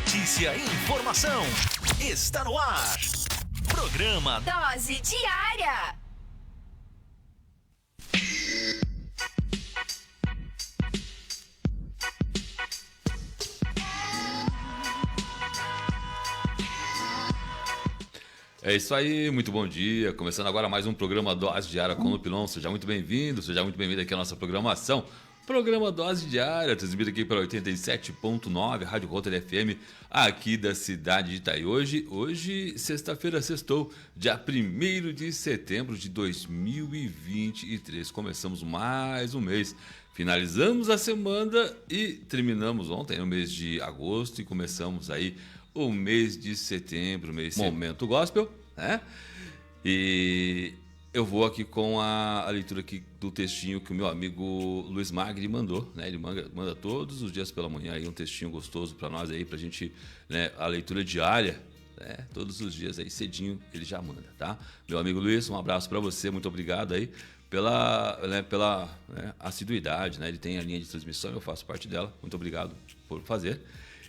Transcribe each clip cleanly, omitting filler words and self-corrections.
Notícia e informação. Está no ar. Programa Dose Diária. É isso aí, muito bom dia. Começando agora mais um programa Dose Diária com o Pilon. Seja muito bem-vindo, seja muito bem-vindo aqui à nossa programação. Programa Dose Diária, transmitido aqui pela 87.9, Rádio Rotary FM, aqui da cidade de Itaí. Hoje sexta-feira, sextou, dia 1º de setembro de 2023. Começamos mais um mês. Finalizamos a semana e terminamos ontem, no mês de agosto, e começamos aí o mês de setembro, mês Momento Gospel, né? E eu vou aqui com a leitura aqui do textinho que o meu amigo Luiz Magri mandou, né? Ele manda todos os dias pela manhã aí um textinho gostoso para nós aí, pra gente, né? A leitura diária, né? Todos os dias aí, cedinho, ele já manda, tá? Meu amigo Luiz, um abraço para você, muito obrigado aí pela assiduidade, né? Ele tem a linha de transmissão, eu faço parte dela, muito obrigado por fazer.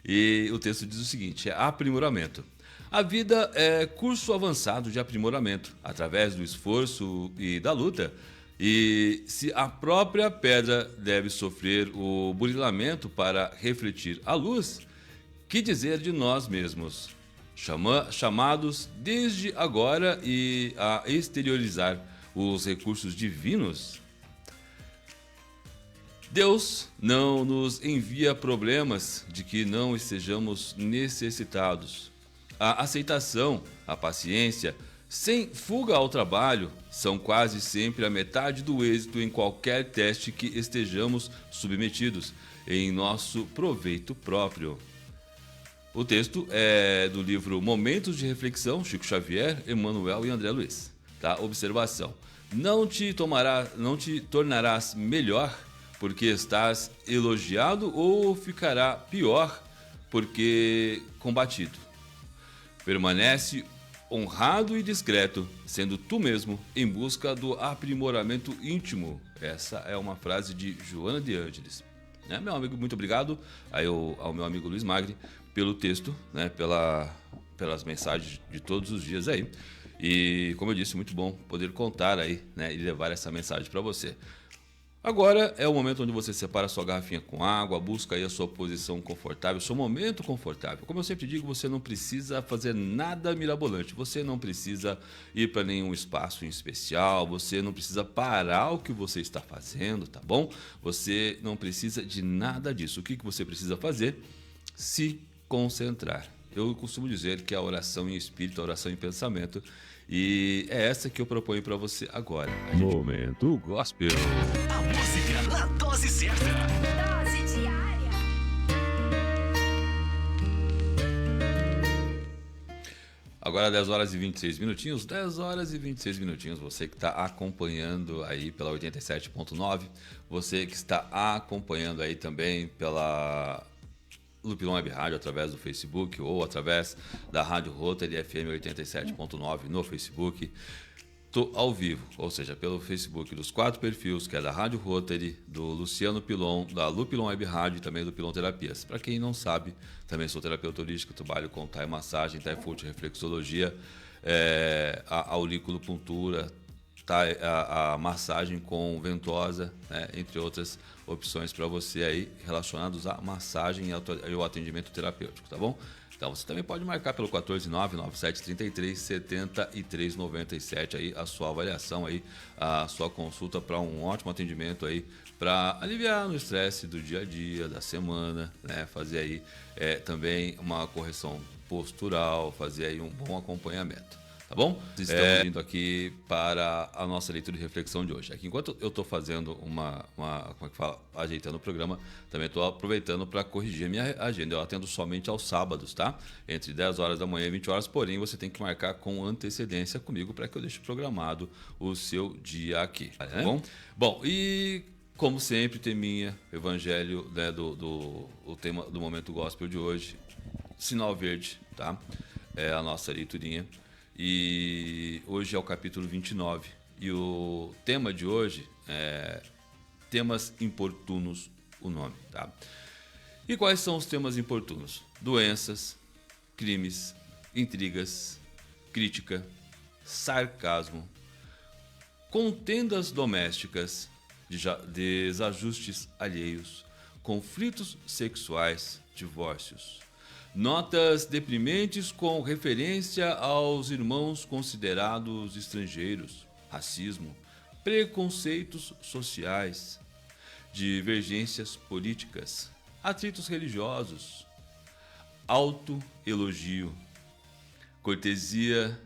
E o texto diz o seguinte, é aprimoramento. A vida é curso avançado de aprimoramento, através do esforço e da luta. E se a própria pedra deve sofrer o burilamento para refletir a luz, que dizer de nós mesmos? Chamados desde agora e a exteriorizar os recursos divinos? Deus não nos envia problemas de que não estejamos necessitados. A aceitação, a paciência, sem fuga ao trabalho, são quase sempre a metade do êxito em qualquer teste que estejamos submetidos, em nosso proveito próprio. O texto é do livro Momentos de Reflexão, Chico Xavier, Emmanuel e André Luiz. Tá? Observação. Não te tornarás melhor porque estás elogiado ou ficará pior porque combatido. Permanece honrado e discreto, sendo tu mesmo em busca do aprimoramento íntimo. Essa é uma frase de Joana de Ângeles. Né, meu amigo, muito obrigado ao meu amigo Luiz Magri pelo texto, né, pelas mensagens de todos os dias aí. E, como eu disse, muito bom poder contar aí, né, e levar essa mensagem para você. Agora é o momento onde você separa a sua garrafinha com água, busca aí a sua posição confortável, seu momento confortável. Como eu sempre digo, você não precisa fazer nada mirabolante, você não precisa ir para nenhum espaço em especial, você não precisa parar o que você está fazendo, tá bom? Você não precisa de nada disso. O que você precisa fazer? Se concentrar. Eu costumo dizer que a oração em espírito, a oração em pensamento, e é essa que eu proponho para você agora. Momento Gospel. a música na dose certa. Dose Diária. Agora 10 horas e 26 minutinhos, 10 horas e 26 minutinhos, você que está acompanhando aí pela 87.9, você que está acompanhando aí também pela Lupilon Web Rádio através do Facebook ou através da Rádio Rotary FM 87.9 no Facebook. Tô ao vivo, ou seja, pelo Facebook dos 4 perfis, que é da Rádio Rotary, do Luciano Pilon, da Lupilon Web Rádio e também do Pilon Terapias. Para quem não sabe, também sou terapeuta holístico, trabalho com Thai Massagem, Thai Foot, Reflexologia, a auriculopuntura, a massagem com ventosa, né, entre outras opções para você aí relacionados à massagem e ao atendimento terapêutico, tá bom? Então você também pode marcar pelo 14997337397 aí a sua avaliação aí, a sua consulta para um ótimo atendimento aí para aliviar no estresse do dia a dia, da semana, né? Fazer aí também uma correção postural, fazer aí um bom acompanhamento. Tá bom? Estamos indo aqui para a nossa leitura e reflexão de hoje. Aqui, enquanto eu estou fazendo ajeitando o programa, também estou aproveitando para corrigir a minha agenda. Eu atendo somente aos sábados, tá? Entre 10 horas da manhã e 20 horas, porém você tem que marcar com antecedência comigo para que eu deixe programado o seu dia aqui, tá bom? Bom, e como sempre, teminha, evangelho, né, o tema do Momento Gospel de hoje, sinal verde, tá? É a nossa leiturinha. E hoje é o capítulo 29 e o tema de hoje é temas importunos, o nome, tá? E quais são os temas importunos? doenças, crimes, intrigas, crítica, sarcasmo, contendas domésticas, desajustes alheios, conflitos sexuais, divórcios. Notas deprimentes com referência aos irmãos considerados estrangeiros, racismo, preconceitos sociais, divergências políticas, atritos religiosos, autoelogio, cortesia,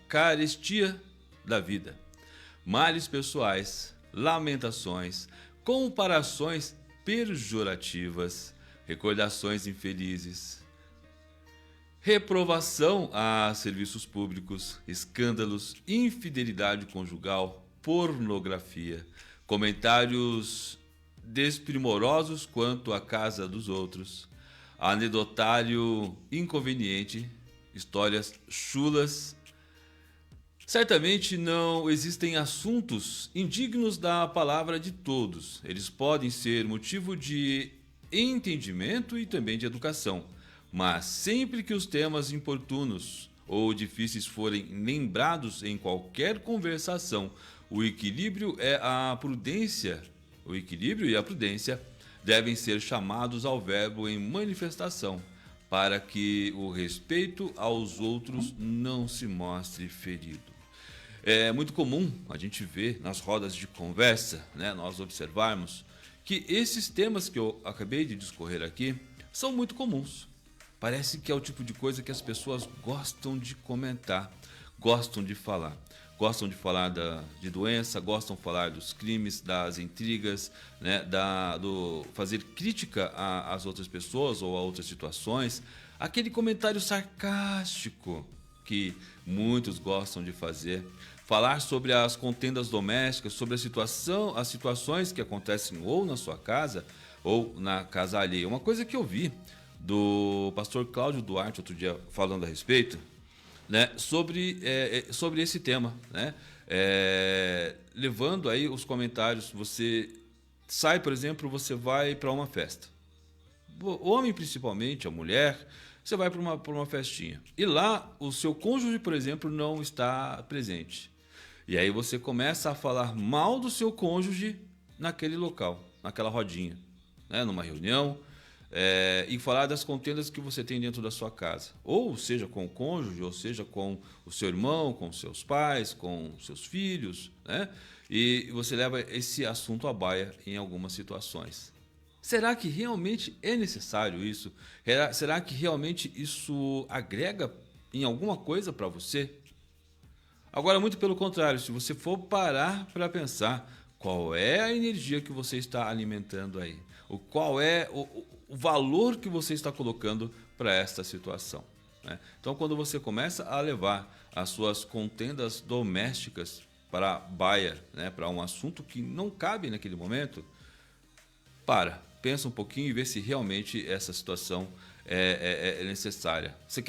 carestia da vida, males pessoais, lamentações, comparações pejorativas, recordações infelizes, reprovação a serviços públicos, escândalos, infidelidade conjugal, pornografia, comentários desprimorosos quanto à casa dos outros, anedotário inconveniente, histórias chulas. Certamente não existem assuntos indignos da palavra de todos. Eles podem ser motivo de entendimento e também de educação. Mas sempre que os temas importunos ou difíceis forem lembrados em qualquer conversação, o equilíbrio e a prudência devem ser chamados ao verbo em manifestação, para que o respeito aos outros não se mostre ferido. É muito comum a gente ver nas rodas de conversa, nós observarmos que esses temas que eu acabei de discorrer aqui são muito comuns. Parece que é o tipo de coisa que as pessoas gostam de comentar, gostam de falar. Gostam de falar de doença, gostam de falar dos crimes, das intrigas, do fazer crítica às outras pessoas ou a outras situações. Aquele comentário sarcástico que muitos gostam de fazer. Falar sobre as contendas domésticas, sobre as situações que acontecem ou na sua casa ou na casa alheia. Uma coisa que eu vi do pastor Cláudio Duarte outro dia falando a respeito, sobre esse tema, levando aí os comentários. Você sai, por exemplo, você vai para uma festa. O homem principalmente, a mulher, você vai para uma festinha. E lá o seu cônjuge, por exemplo, não está presente. E aí você começa a falar mal do seu cônjuge naquele local, naquela rodinha, numa reunião, e falar das contendas que você tem dentro da sua casa. Ou seja com o cônjuge, ou seja com o seu irmão, com seus pais, com seus filhos, E você leva esse assunto à baia em algumas situações. Será que realmente é necessário isso? Será que realmente isso agrega em alguma coisa para você? Agora, muito pelo contrário, se você for parar para pensar, qual é a energia que você está alimentando aí? Qual é o valor que você está colocando para esta situação? Então, quando você começa a levar as suas contendas domésticas para a baia, para um assunto que não cabe naquele momento, pensa um pouquinho e vê se realmente essa situação é necessária. Você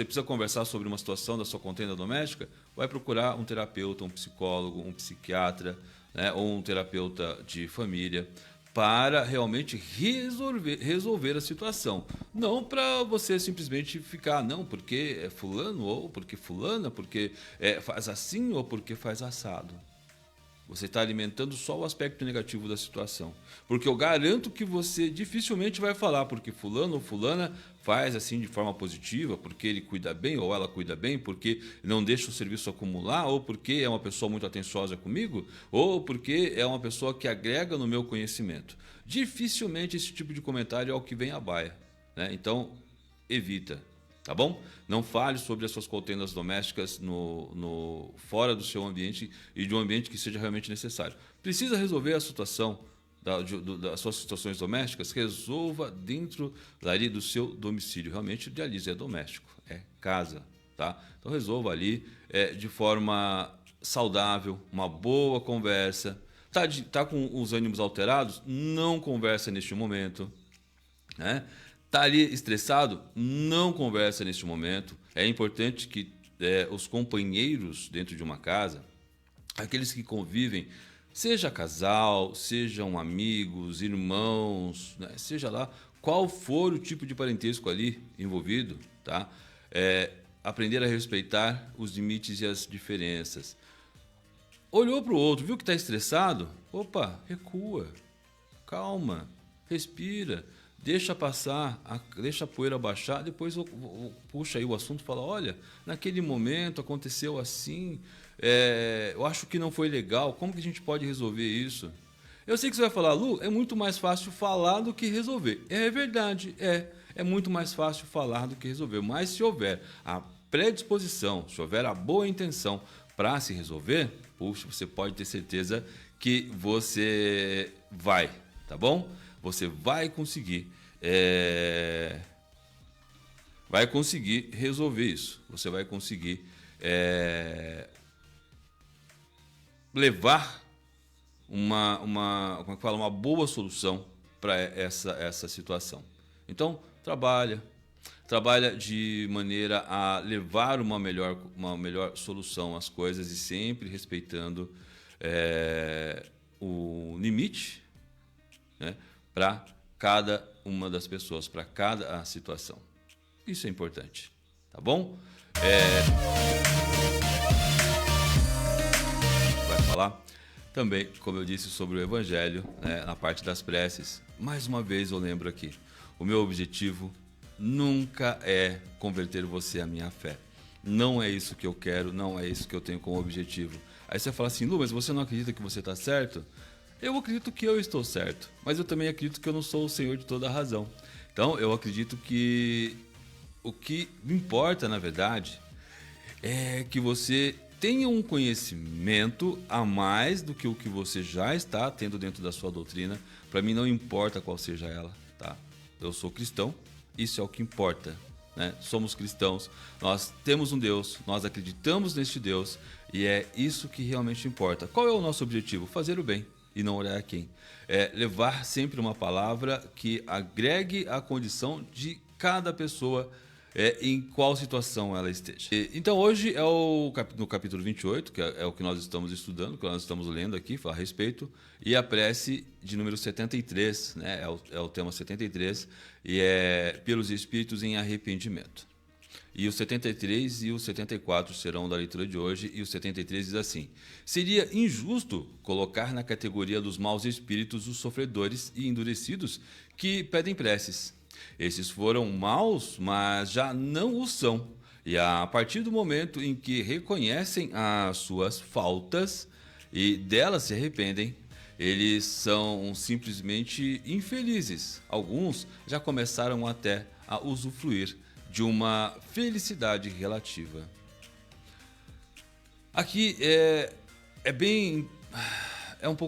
precisa conversar sobre uma situação da sua contenda doméstica? Vai procurar um terapeuta, um psicólogo, um psiquiatra, ou um terapeuta de família, para realmente resolver a situação. Não para você simplesmente ficar, não, porque é fulano, ou porque fulana, porque faz assim, ou porque faz assado. Você está alimentando só o aspecto negativo da situação. Porque eu garanto que você dificilmente vai falar porque fulano ou fulana faz assim de forma positiva, porque ele cuida bem ou ela cuida bem, porque não deixa o serviço acumular, ou porque é uma pessoa muito atenciosa comigo, ou porque é uma pessoa que agrega no meu conhecimento. Dificilmente esse tipo de comentário é o que vem à baia. Então, evita. Tá bom? Não fale sobre as suas contendas domésticas fora do seu ambiente e de um ambiente que seja realmente necessário. Precisa resolver a situação das suas situações domésticas? Resolva dentro dali do seu domicílio. Realmente, diálise é doméstico, é casa. Tá? Então, resolva ali de forma saudável, uma boa conversa. Tá com os ânimos alterados? Não conversa neste momento. Está ali estressado? Não conversa neste momento. É importante que os companheiros dentro de uma casa, aqueles que convivem, seja casal, sejam amigos, irmãos, seja lá qual for o tipo de parentesco ali envolvido, tá? Aprender a respeitar os limites e as diferenças. Olhou para o outro, viu que está estressado? Opa, recua, calma, respira, deixa passar, deixa a poeira baixar, depois puxa aí o assunto e fala, olha, naquele momento aconteceu assim, eu acho que não foi legal, como que a gente pode resolver isso? Eu sei que você vai falar, Lu, é muito mais fácil falar do que resolver. É verdade, é muito mais fácil falar do que resolver, mas se houver a predisposição, se houver a boa intenção para se resolver, puxa, você pode ter certeza que você vai, tá bom? Você vai conseguir resolver isso. Você vai conseguir levar uma boa solução para essa situação. Então, trabalha de maneira a levar uma melhor solução às coisas e sempre respeitando o limite, né, para cada uma das pessoas, para cada situação. Isso é importante, tá bom? Vai falar também, como eu disse, sobre o Evangelho, né, na parte das preces. Mais uma vez eu lembro aqui, o meu objetivo nunca é converter você à minha fé. Não é isso que eu quero, não é isso que eu tenho como objetivo. Aí você fala assim, Lu, mas você não acredita que você está certo? Eu acredito que eu estou certo, mas eu também acredito que eu não sou o Senhor de toda a razão. Então, eu acredito que o que importa, na verdade, é que você tenha um conhecimento a mais do que o que você já está tendo dentro da sua doutrina. Para mim, não importa qual seja ela, tá? Eu sou cristão, isso é o que importa, né? Somos cristãos, nós temos um Deus, nós acreditamos neste Deus e é isso que realmente importa. Qual é o nosso objetivo? Fazer o bem e não olhar a quem. Levar sempre uma palavra que agregue a condição de cada pessoa, em qual situação ela esteja. Então hoje é no capítulo 28, que é o que nós estamos estudando, que nós estamos lendo aqui, fala a respeito, e a prece de número 73, né, é o tema 73, e é pelos espíritos em arrependimento. E o 73 e o 74 serão da leitura de hoje, e o 73 diz assim: seria injusto colocar na categoria dos maus espíritos os sofredores e endurecidos que pedem preces. Esses foram maus, mas já não o são. E a partir do momento em que reconhecem as suas faltas e delas se arrependem, eles são simplesmente infelizes. Alguns já começaram até a usufruir de uma felicidade relativa. Aqui é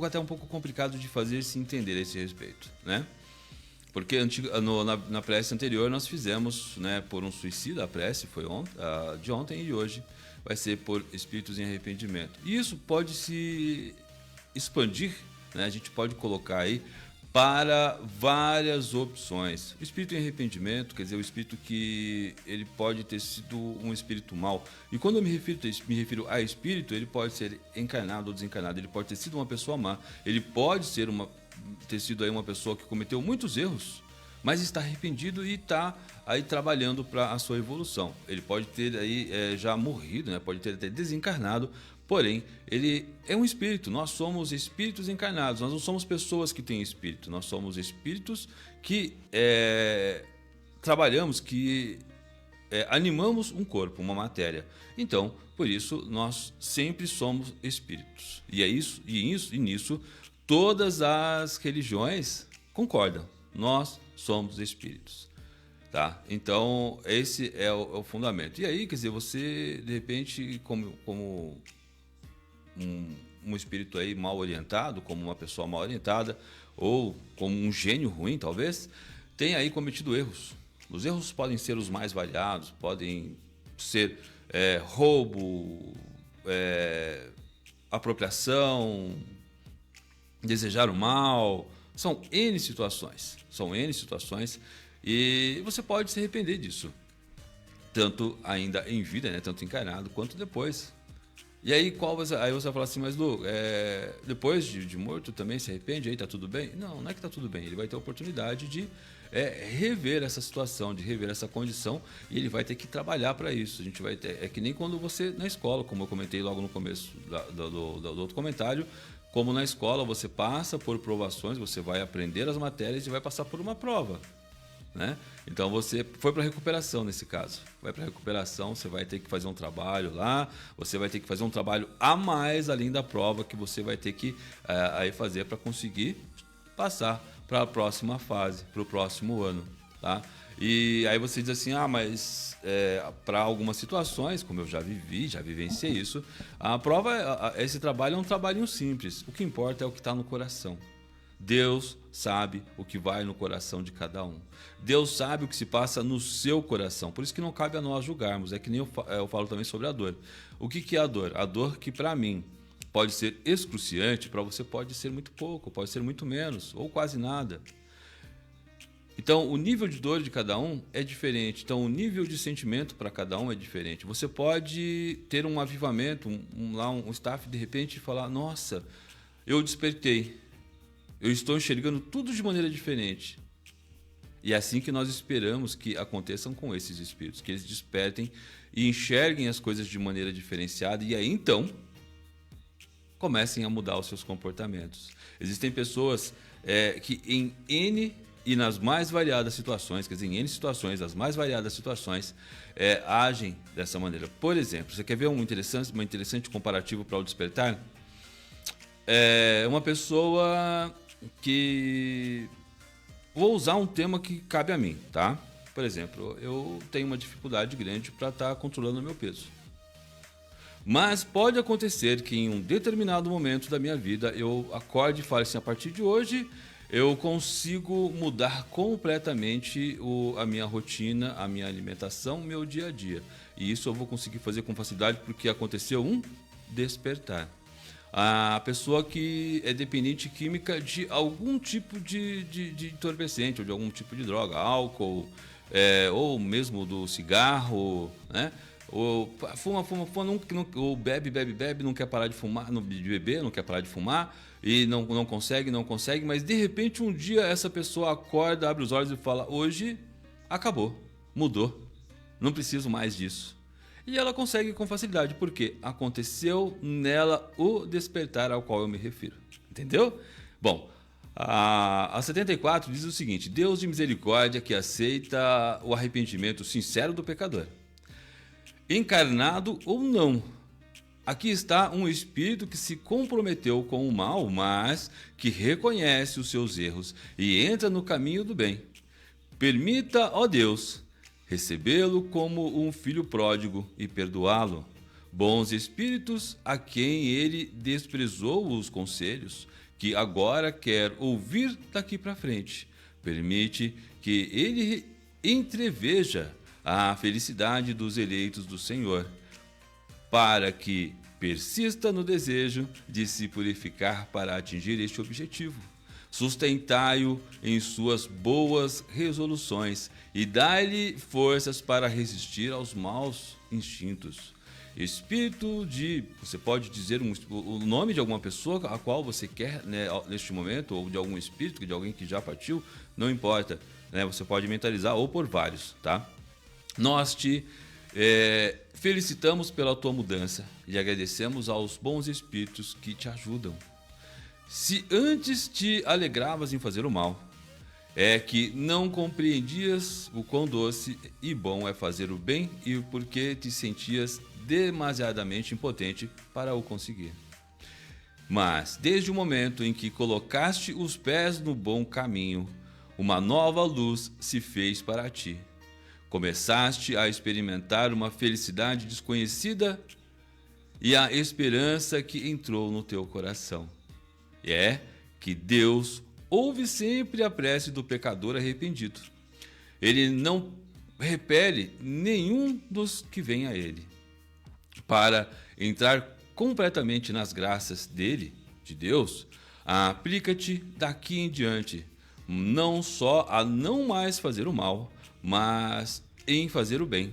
até um pouco complicado de fazer se entender a esse respeito, né? Porque na prece anterior nós fizemos, né, por um suicida, a prece foi de ontem, e hoje vai ser por espíritos em arrependimento. E isso pode se expandir, né? A gente pode colocar aí para várias opções. O espírito em arrependimento, quer dizer, o espírito que ele pode ter sido um espírito mau. E quando eu me refiro a espírito, ele pode ser encarnado ou desencarnado. Ele pode ter sido uma pessoa má. Ele pode ter sido aí uma pessoa que cometeu muitos erros, mas está arrependido e está aí trabalhando para a sua evolução. Ele pode ter aí já morrido, né? Pode ter até desencarnado. Porém, ele é um espírito. Nós somos espíritos encarnados. Nós não somos pessoas que têm espírito. Nós somos espíritos que trabalhamos, que animamos um corpo, uma matéria. Então, por isso, nós sempre somos espíritos. E nisso, todas as religiões concordam. Nós somos espíritos. Tá? Então, esse é o fundamento. E aí, quer dizer, você, de repente, como um espírito aí mal orientado, como uma pessoa mal orientada, ou como um gênio ruim, talvez, tem aí cometido erros. Os erros podem ser os mais variados, podem ser roubo, apropriação, desejar o mal. São N situações. E você pode se arrepender disso. Tanto ainda em vida, né? Tanto encarnado, quanto depois. E aí, aí você vai falar assim, mas Lu, depois de morto também se arrepende, aí tá tudo bem? Não, não é que tá tudo bem. Ele vai ter a oportunidade de rever essa situação, de rever essa condição, e ele vai ter que trabalhar para isso. A gente vai ter, é que nem quando você na escola, como eu comentei logo no começo do outro comentário, como na escola você passa por provações, você vai aprender as matérias e vai passar por uma prova. Né? Então você foi para recuperação nesse caso. Vai para recuperação, você vai ter que fazer um trabalho lá, você vai ter que fazer um trabalho a mais além da prova que você vai ter que aí fazer para conseguir passar para a próxima fase, para o próximo ano. Tá? E aí você diz assim, mas para algumas situações, como eu já vivenciei isso, a prova, esse trabalho é um trabalhinho simples. O que importa é o que está no coração. Deus sabe o que vai no coração de cada um. Deus sabe o que se passa no seu coração. Por isso que não cabe a nós julgarmos. É que nem eu falo também sobre a dor. O que é a dor? A dor que para mim pode ser excruciante, para você pode ser muito pouco, pode ser muito menos, ou quase nada. Então, o nível de dor de cada um é diferente. Então, o nível de sentimento para cada um é diferente. Você pode ter um avivamento, um staff, de repente, falar, nossa, eu despertei. Eu estou enxergando tudo de maneira diferente. E é assim que nós esperamos que aconteçam com esses espíritos, que eles despertem e enxerguem as coisas de maneira diferenciada e aí então comecem a mudar os seus comportamentos. Existem pessoas que em N e nas mais variadas situações, quer dizer, em N situações, as mais variadas situações, agem dessa maneira. Por exemplo, você quer ver uma interessante comparativo para o despertar? Uma pessoa que... Vou usar um tema que cabe a mim, tá? Por exemplo, eu tenho uma dificuldade grande para estar controlando o meu peso. Mas pode acontecer que em um determinado momento da minha vida eu acorde e fale assim, a partir de hoje eu consigo mudar completamente a minha rotina, a minha alimentação, o meu dia a dia. E isso eu vou conseguir fazer com facilidade porque aconteceu um despertar. A pessoa que é dependente química de algum tipo de entorpecente ou de algum tipo de droga, álcool, ou mesmo do cigarro, né? Ou fuma, ou bebe, não quer parar de fumar, de beber, não quer parar de fumar e não consegue, mas de repente um dia essa pessoa acorda, abre os olhos e fala, hoje acabou, mudou, não preciso mais disso. E ela consegue com facilidade, porque aconteceu nela o despertar ao qual eu me refiro. Entendeu? Bom, a 74 diz o seguinte, Deus de misericórdia que aceita o arrependimento sincero do pecador. Encarnado ou não. Aqui está um espírito que se comprometeu com o mal, mas que reconhece os seus erros e entra no caminho do bem. Permita, ó Deus, recebê-lo como um filho pródigo e perdoá-lo. Bons espíritos a quem ele desprezou os conselhos, que agora quer ouvir daqui para frente. Permite que ele entreveja a felicidade dos eleitos do Senhor, para que persista no desejo de se purificar para atingir este objetivo. Sustentai-o em suas boas resoluções e dai-lhe forças para resistir aos maus instintos. Espírito de... Você pode dizer o nome de alguma pessoa a qual você quer, né, neste momento, ou de algum espírito, de alguém que já partiu, não importa. Né, você pode mentalizar ou por vários, tá? Nós te felicitamos pela tua mudança e agradecemos aos bons espíritos que te ajudam. Se antes te alegravas em fazer o mal, é que não compreendias o quão doce e bom é fazer o bem e porque te sentias demasiadamente impotente para o conseguir. Mas, desde o momento em que colocaste os pés no bom caminho, uma nova luz se fez para ti. Começaste a experimentar uma felicidade desconhecida e a esperança que entrou no teu coração. É que Deus ouve sempre a prece do pecador arrependido. Ele não repele nenhum dos que vem a ele. Para entrar completamente nas graças dele, de Deus, aplica-te daqui em diante, não só a não mais fazer o mal, mas em fazer o bem.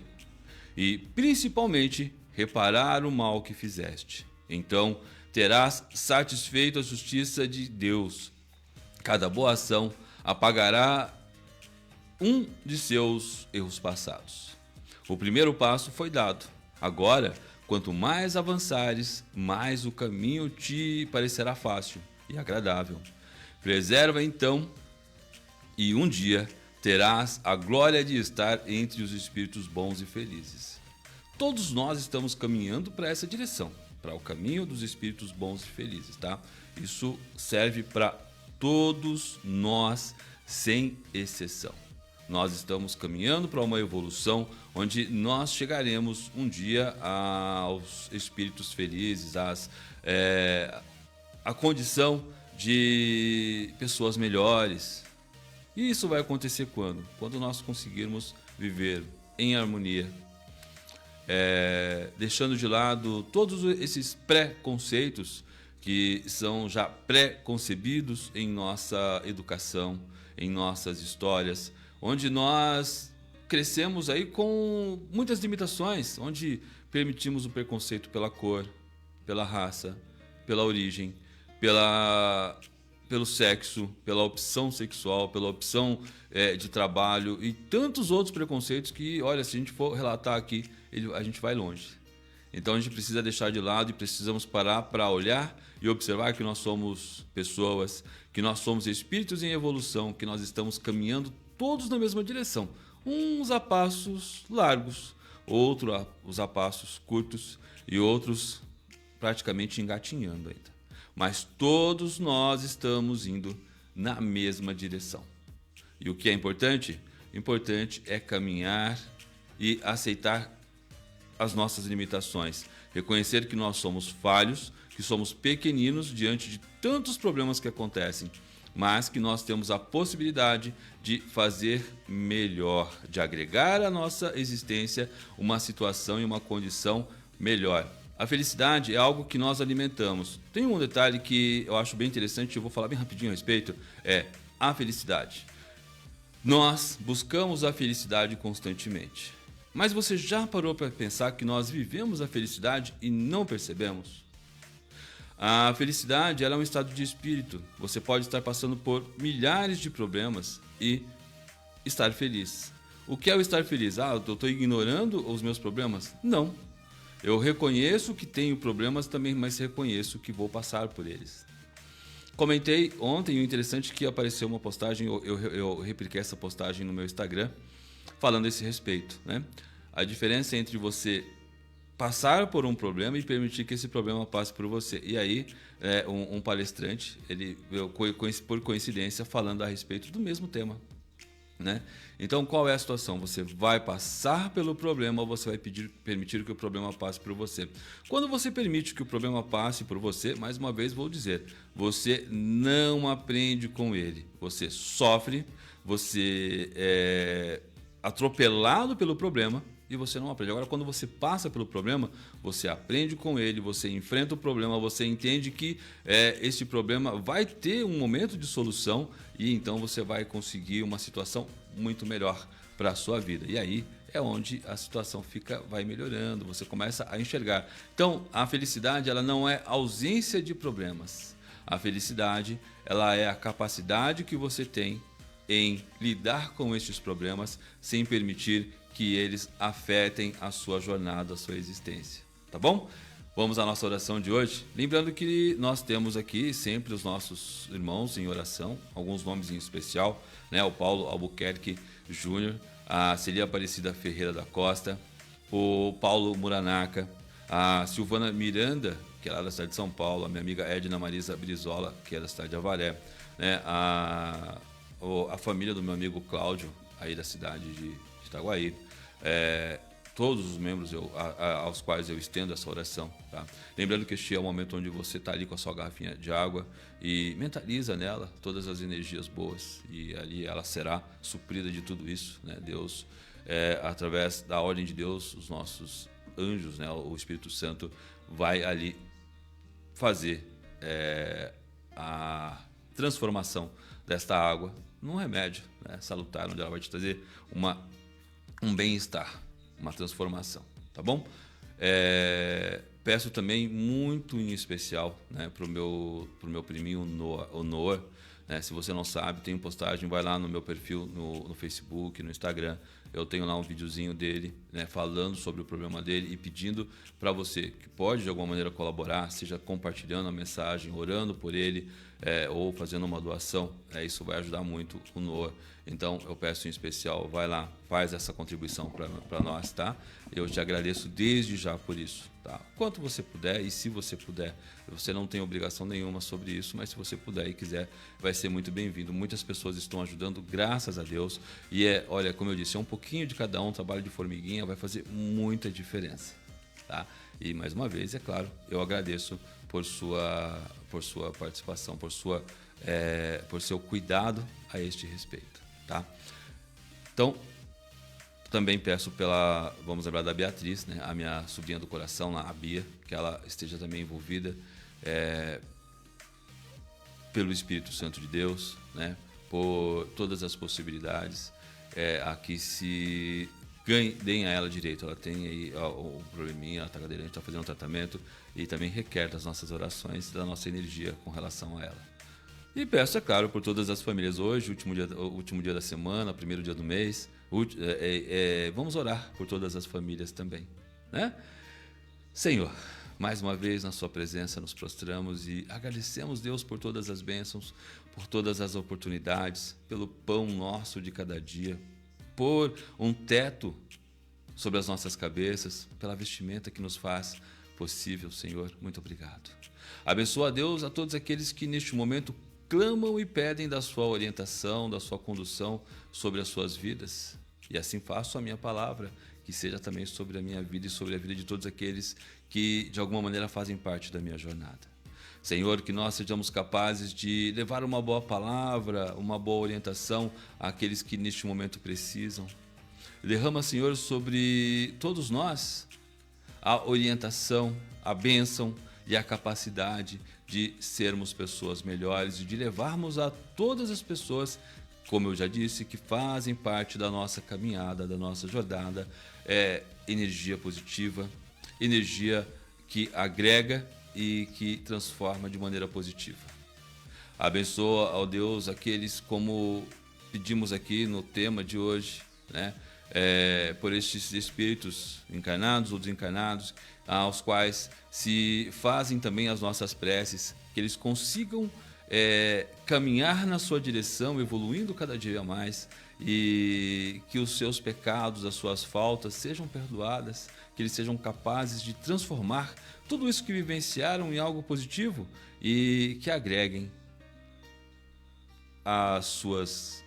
E principalmente reparar o mal que fizeste. Então terás satisfeito a justiça de Deus. Cada boa ação apagará um de seus erros passados. O primeiro passo foi dado. Agora, quanto mais avançares, mais o caminho te parecerá fácil e agradável. Preserva então, e um dia terás a glória de estar entre os espíritos bons e felizes. Todos nós estamos caminhando para essa direção, para o caminho dos espíritos bons e felizes, tá? Isso serve para todos nós, sem exceção. Nós estamos caminhando para uma evolução onde nós chegaremos um dia aos espíritos felizes, à condição de pessoas melhores. E isso vai acontecer quando? Quando nós conseguirmos viver em harmonia, deixando de lado todos esses pré-conceitos que são já pré-concebidos em nossa educação, em nossas histórias, onde nós crescemos aí com muitas limitações, onde permitimos o preconceito pela cor, pela raça, pela origem, pelo sexo, pela opção sexual, pela opção de trabalho e tantos outros preconceitos que, olha, se a gente for relatar aqui, a gente vai longe. Então a gente precisa deixar de lado e precisamos parar para olhar e observar que nós somos pessoas, que nós somos espíritos em evolução, que nós estamos caminhando todos na mesma direção. Uns a passos largos, outros a passos curtos e outros praticamente engatinhando ainda. Mas todos nós estamos indo na mesma direção. E o que é importante? Importante é caminhar e aceitar as nossas limitações. Reconhecer que nós somos falhos, que somos pequeninos diante de tantos problemas que acontecem, mas que nós temos a possibilidade de fazer melhor, de agregar à nossa existência uma situação e uma condição melhor. A felicidade é algo que nós alimentamos. Tem um detalhe que eu acho bem interessante, eu vou falar bem rapidinho a respeito, é a felicidade. Nós buscamos a felicidade constantemente. Mas você já parou para pensar que nós vivemos a felicidade e não percebemos? A felicidade ela é um estado de espírito. Você pode estar passando por milhares de problemas e estar feliz. O que é o estar feliz? Eu estou ignorando os meus problemas? Não. Eu reconheço que tenho problemas também, mas reconheço que vou passar por eles. Comentei ontem, o interessante é que apareceu uma postagem, eu repliquei essa postagem no meu Instagram, falando a esse respeito, né? A diferença entre você passar por um problema e permitir que esse problema passe por você. E aí, um palestrante, por coincidência, falando a respeito do mesmo tema, né? Então, qual é a situação? Você vai passar pelo problema ou você vai permitir que o problema passe por você? Quando você permite que o problema passe por você, mais uma vez vou dizer, você não aprende com ele. Você sofre, você é atropelado pelo problema e você não aprende. Agora, quando você passa pelo problema, você aprende com ele, você enfrenta o problema, você entende que esse problema vai ter um momento de solução e então você vai conseguir uma situação muito melhor para a sua vida. E aí é onde a situação vai melhorando, você começa a enxergar. Então, a felicidade ela não é ausência de problemas. A felicidade ela é a capacidade que você tem em lidar com estes problemas sem permitir que eles afetem a sua jornada, a sua existência. Tá bom? Vamos à nossa oração de hoje. Lembrando que nós temos aqui sempre os nossos irmãos em oração, alguns nomes em especial, né? O Paulo Albuquerque Júnior, a Celia Aparecida Ferreira da Costa, o Paulo Muranaka, a Silvana Miranda, que é lá da cidade de São Paulo, a minha amiga Edna Marisa Brizola, que é da cidade de Avaré, né? A família do meu amigo Cláudio, aí da cidade de Itaguaí, todos os membros aos quais eu estendo essa oração, tá? Lembrando que este é o momento onde você está ali com a sua garrafinha de água e mentaliza nela todas as energias boas e ali ela será suprida de tudo isso, né? Deus, através da ordem de Deus, os nossos anjos, né? O Espírito Santo vai ali fazer a transformação desta água num remédio, né? Salutar, onde ela vai te trazer um bem-estar, uma transformação, tá bom? Peço também muito em especial, né, pro meu priminho, o Noah. Né? Se você não sabe, tem postagem, vai lá no meu perfil no Facebook, no Instagram. Eu tenho lá um videozinho dele, né, falando sobre o problema dele e pedindo para você que pode de alguma maneira colaborar, seja compartilhando a mensagem, orando por ele, ou fazendo uma doação. Isso vai ajudar muito o Noah. Então eu peço em especial, vai lá, faz essa contribuição para nós, tá? Eu te agradeço desde já por isso, tá? Quanto você puder, e se você puder, você não tem obrigação nenhuma sobre isso, mas se você puder e quiser, vai ser muito bem-vindo. Muitas pessoas estão ajudando, graças a Deus, e olha, como eu disse, é um pouquinho de cada um, trabalho de formiguinha vai fazer muita diferença, tá? E mais uma vez, é claro, eu agradeço por sua participação, por seu cuidado a este respeito, tá? Então, também peço vamos lembrar da Beatriz, né, a minha sobrinha do coração, a Bia, que ela esteja também envolvida pelo Espírito Santo de Deus, né, por todas as possibilidades, a que se deem a ela direito. Ela tem aí um probleminha, ela está cadeirante, está fazendo um tratamento e também requer das nossas orações, da nossa energia com relação a ela. E peço, é claro, por todas as famílias hoje, último dia da semana, primeiro dia do mês, vamos orar por todas as famílias também, né? Senhor, mais uma vez na sua presença nos prostramos e agradecemos, Deus, por todas as bênçãos, por todas as oportunidades, pelo pão nosso de cada dia, por um teto sobre as nossas cabeças, pela vestimenta que nos faz possível, Senhor. Muito obrigado. Abençoa, Deus, a todos aqueles que neste momento clamam e pedem da sua orientação, da sua condução sobre as suas vidas. E assim faço a minha palavra, que seja também sobre a minha vida e sobre a vida de todos aqueles que de alguma maneira fazem parte da minha jornada. Senhor, que nós sejamos capazes de levar uma boa palavra, uma boa orientação àqueles que neste momento precisam. Derrama, Senhor, sobre todos nós a orientação, a bênção e a capacidade de sermos pessoas melhores e de levarmos a todas as pessoas, como eu já disse, que fazem parte da nossa caminhada, da nossa jornada, energia positiva, energia que agrega e que transforma de maneira positiva. Abençoa, ó Deus, aqueles, como pedimos aqui no tema de hoje, né? Por estes espíritos encarnados ou desencarnados, aos quais se fazem também as nossas preces, que eles consigam caminhar na sua direção, evoluindo cada dia mais, e que os seus pecados, as suas faltas sejam perdoadas, que eles sejam capazes de transformar tudo isso que vivenciaram em algo positivo e que agreguem às suas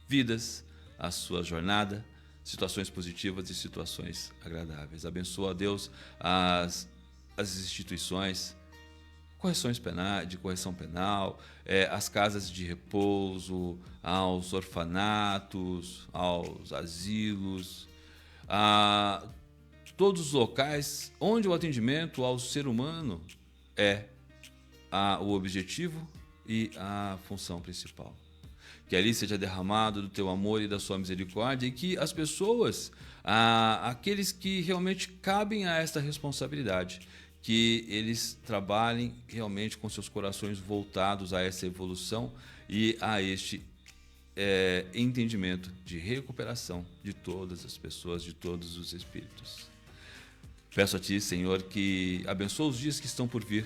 vidas, à sua jornada, situações positivas e situações agradáveis. Abençoa, Deus, as instituições, de correção penal, as casas de repouso, aos orfanatos, aos asilos, a todos os locais onde o atendimento ao ser humano é o objetivo e a função principal. Que ali seja derramado do teu amor e da sua misericórdia e que as pessoas, aqueles que realmente cabem a esta responsabilidade, que eles trabalhem realmente com seus corações voltados a essa evolução e a este entendimento de recuperação de todas as pessoas, de todos os espíritos. Peço a Ti, Senhor, que abençoe os dias que estão por vir,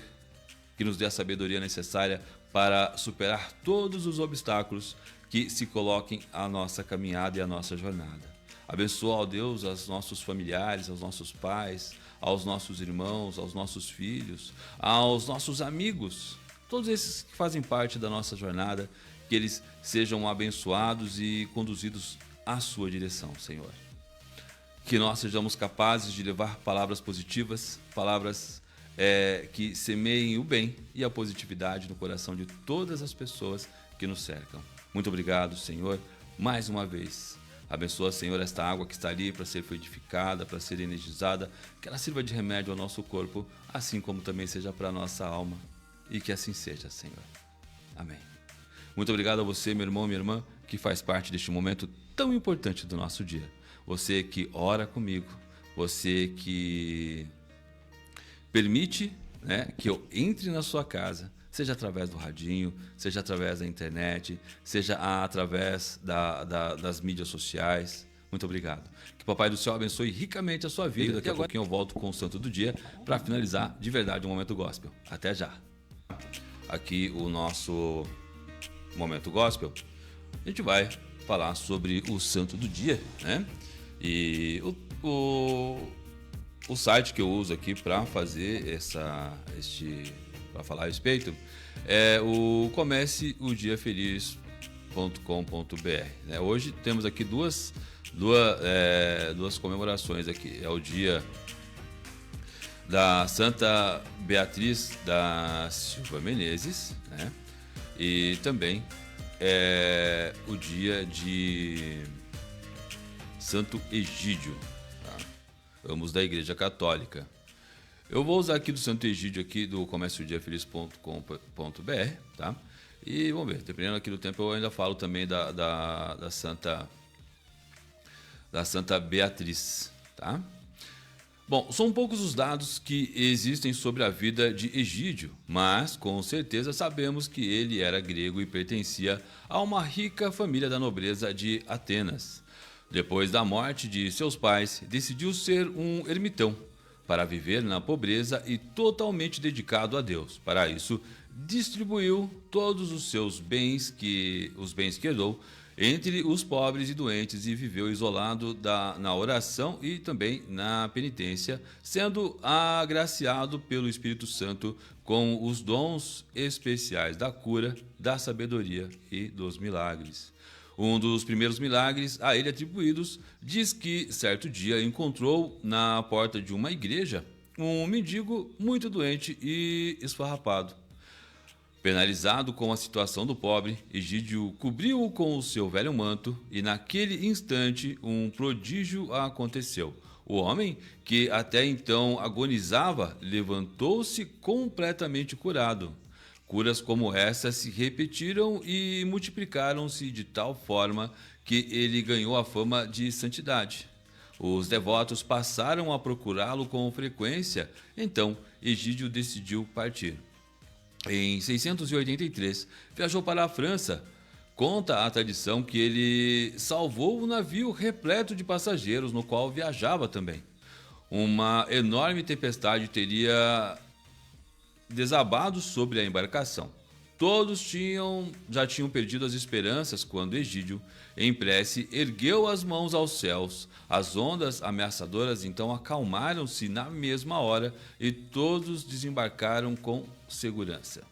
que nos dê a sabedoria necessária para superar todos os obstáculos que se coloquem à nossa caminhada e à nossa jornada. Abençoa, ó Deus, aos nossos familiares, aos nossos pais, aos nossos irmãos, aos nossos filhos, aos nossos amigos, todos esses que fazem parte da nossa jornada, que eles sejam abençoados e conduzidos à sua direção, Senhor. Que nós sejamos capazes de levar palavras positivas, palavras que semeiem o bem e a positividade no coração de todas as pessoas que nos cercam. Muito obrigado, Senhor, mais uma vez. Abençoa, Senhor, esta água que está ali para ser fluidificada, para ser energizada, que ela sirva de remédio ao nosso corpo, assim como também seja para a nossa alma. E que assim seja, Senhor. Amém. Muito obrigado a você, meu irmão, minha irmã, que faz parte deste momento tão importante do nosso dia. Você que ora comigo, você que permite, né, que eu entre na sua casa, seja através do radinho, seja através da internet, seja através das mídias sociais. Muito obrigado. Que o Papai do Céu abençoe ricamente a sua vida. Daqui a pouquinho eu volto com o Santo do Dia para finalizar de verdade o Momento Gospel. Até já. Aqui o nosso Momento Gospel. A gente vai falar sobre o Santo do Dia, né? E o site que eu uso aqui para fazer para falar a respeito é o comeceodiafeliz.com.br, né? Hoje temos aqui duas comemorações aqui. É o dia da Santa Beatriz da Silva Menezes, né? E também é o dia de Santo Egídio, tá? Ambos da Igreja Católica. Eu vou usar aqui do Santo Egídio aqui do comeceodiafeliz.com.br, tá? E vamos ver, dependendo aqui do tempo eu ainda falo também da Santa Beatriz, tá? Bom, são poucos os dados que existem sobre a vida de Egídio, mas com certeza sabemos que ele era grego e pertencia a uma rica família da nobreza de Atenas. Depois da morte de seus pais, decidiu ser um ermitão para viver na pobreza e totalmente dedicado a Deus. Para isso, distribuiu todos os seus bens os bens que herdou entre os pobres e doentes e viveu isolado na oração e também na penitência, sendo agraciado pelo Espírito Santo com os dons especiais da cura, da sabedoria e dos milagres. Um dos primeiros milagres a ele atribuídos diz que certo dia encontrou na porta de uma igreja um mendigo muito doente e esfarrapado. Penalizado com a situação do pobre, Egídio cobriu-o com o seu velho manto e naquele instante um prodígio aconteceu. O homem, que até então agonizava, levantou-se completamente curado. Curas como essa se repetiram e multiplicaram-se de tal forma que ele ganhou a fama de santidade. Os devotos passaram a procurá-lo com frequência, então Egídio decidiu partir. Em 683, viajou para a França. Conta a tradição que ele salvou um navio repleto de passageiros no qual viajava também. Uma enorme tempestade teria desabado sobre a embarcação. Todos já tinham perdido as esperanças quando Egídio, em prece, ergueu as mãos aos céus. As ondas ameaçadoras então acalmaram-se na mesma hora e todos desembarcaram com segurança.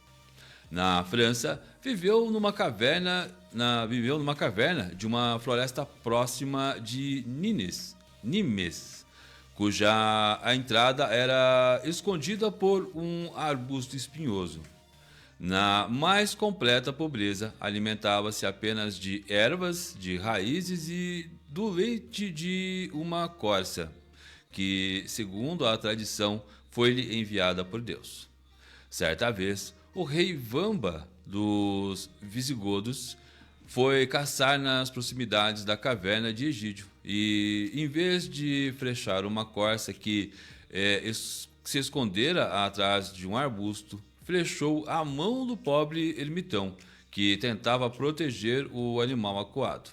Na França, viveu numa caverna de uma floresta próxima de Nimes, cuja a entrada era escondida por um arbusto espinhoso. Na mais completa pobreza, alimentava-se apenas de ervas, de raízes e do leite de uma corça, que, segundo a tradição, foi-lhe enviada por Deus. Certa vez, o rei Vamba dos Visigodos foi caçar nas proximidades da caverna de Egídio e, em vez de flechar uma corça que se escondera atrás de um arbusto, flechou a mão do pobre ermitão, que tentava proteger o animal acuado.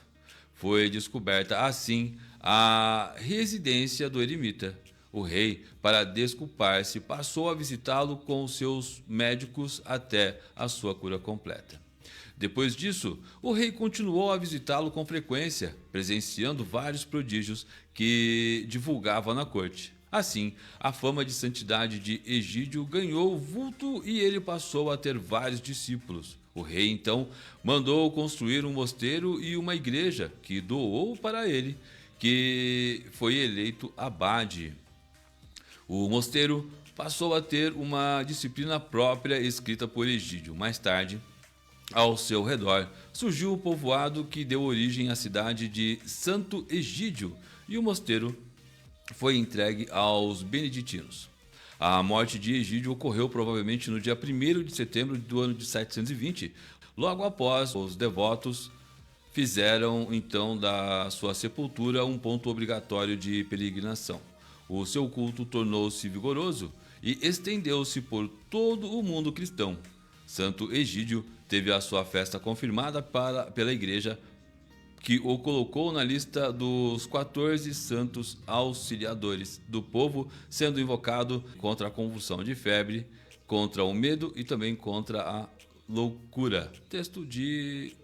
Foi descoberta, assim, a residência do eremita. O rei, para desculpar-se, passou a visitá-lo com seus médicos até a sua cura completa. Depois disso, o rei continuou a visitá-lo com frequência, presenciando vários prodígios que divulgava na corte. Assim, a fama de santidade de Egídio ganhou vulto e ele passou a ter vários discípulos. O rei, então, mandou construir um mosteiro e uma igreja que doou para ele, que foi eleito abade. O mosteiro passou a ter uma disciplina própria escrita por Egídio. Mais tarde, ao seu redor, surgiu o povoado que deu origem à cidade de Santo Egídio e o mosteiro foi entregue aos beneditinos. A morte de Egídio ocorreu provavelmente no dia 1º de setembro do ano de 720. Logo após, os devotos fizeram então da sua sepultura um ponto obrigatório de peregrinação. O seu culto tornou-se vigoroso e estendeu-se por todo o mundo cristão. Santo Egídio teve a sua festa confirmada pela Igreja, que o colocou na lista dos 14 santos auxiliadores do povo, sendo invocado contra a convulsão de febre, contra o medo e também contra a loucura. Texto de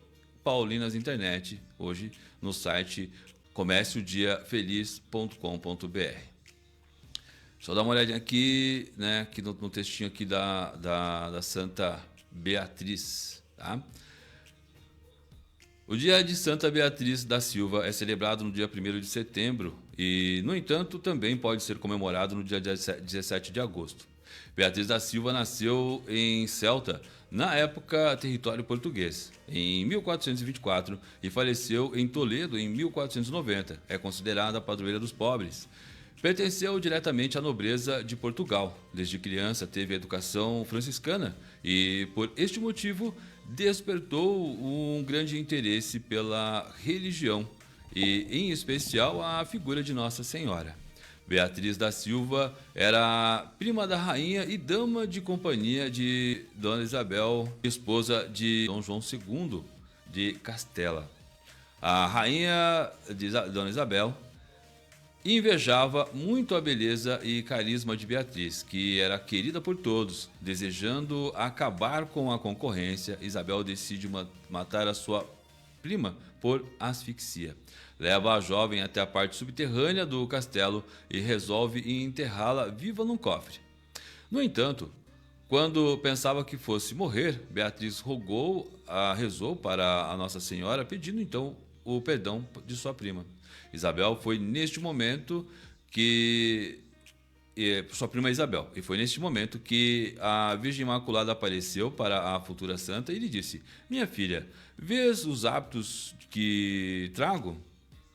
Paulinas Internet, hoje no site comérciodiafeliz.com.br. Deixa eu dar uma olhadinha aqui, né, aqui no textinho aqui da Santa Beatriz, tá? O dia de Santa Beatriz da Silva é celebrado no dia 1º de setembro e, no entanto, também pode ser comemorado no dia 17 de agosto. Beatriz da Silva nasceu em Celta, na época território português, em 1424 e faleceu em Toledo em 1490. É considerada a padroeira dos pobres. Pertenceu diretamente à nobreza de Portugal. Desde criança teve a educação franciscana e, por este motivo, despertou um grande interesse pela religião e, em especial, a figura de Nossa Senhora. Beatriz da Silva era prima da rainha e dama de companhia de Dona Isabel, esposa de Dom João II de Castela. A rainha Dona Isabel invejava muito a beleza e carisma de Beatriz, que era querida por todos. Desejando acabar com a concorrência, Isabel decide matar a sua prima por asfixia. Leva a jovem até a parte subterrânea do castelo e resolve enterrá-la viva num cofre. No entanto, quando pensava que fosse morrer, Beatriz rezou para a Nossa Senhora, pedindo então o perdão de sua prima. Isabel foi neste momento que sua prima Isabel, e foi neste momento que a Virgem Imaculada apareceu para a futura santa e lhe disse: "Minha filha, vês os hábitos que trago?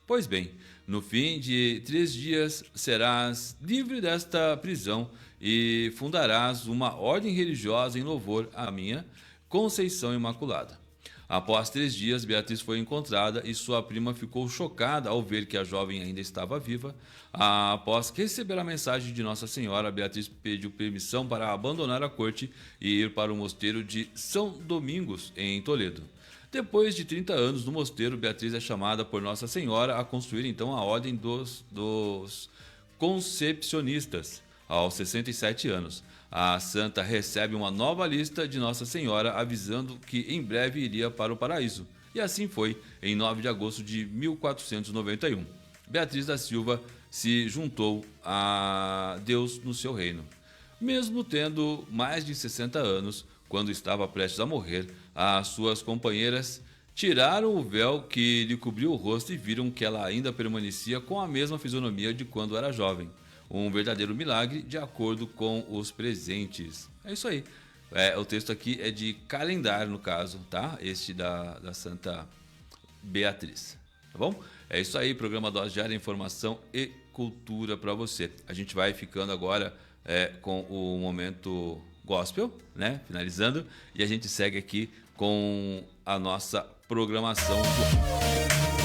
Pois bem, no fim de 3 dias serás livre desta prisão e fundarás uma ordem religiosa em louvor à minha Conceição Imaculada." Após 3 dias, Beatriz foi encontrada e sua prima ficou chocada ao ver que a jovem ainda estava viva. Após receber a mensagem de Nossa Senhora, Beatriz pediu permissão para abandonar a corte e ir para o mosteiro de São Domingos, em Toledo. Depois de 30 anos no mosteiro, Beatriz é chamada por Nossa Senhora a construir então a Ordem dos Concepcionistas. Aos 67 anos, a santa recebe uma nova lista de Nossa Senhora avisando que em breve iria para o paraíso. E assim foi, em 9 de agosto de 1491. Beatriz da Silva se juntou a Deus no seu reino. Mesmo tendo mais de 60 anos, quando estava prestes a morrer, as suas companheiras tiraram o véu que lhe cobriu o rosto e viram que ela ainda permanecia com a mesma fisionomia de quando era jovem. Um verdadeiro milagre, de acordo com os presentes. É isso aí. O texto aqui é de calendário, no caso, tá? Este da Santa Beatriz. Tá bom? É isso aí, programa Dose Diária, informação e cultura para você. A gente vai ficando agora com o momento gospel, né? Finalizando. E a gente segue aqui com a nossa programação do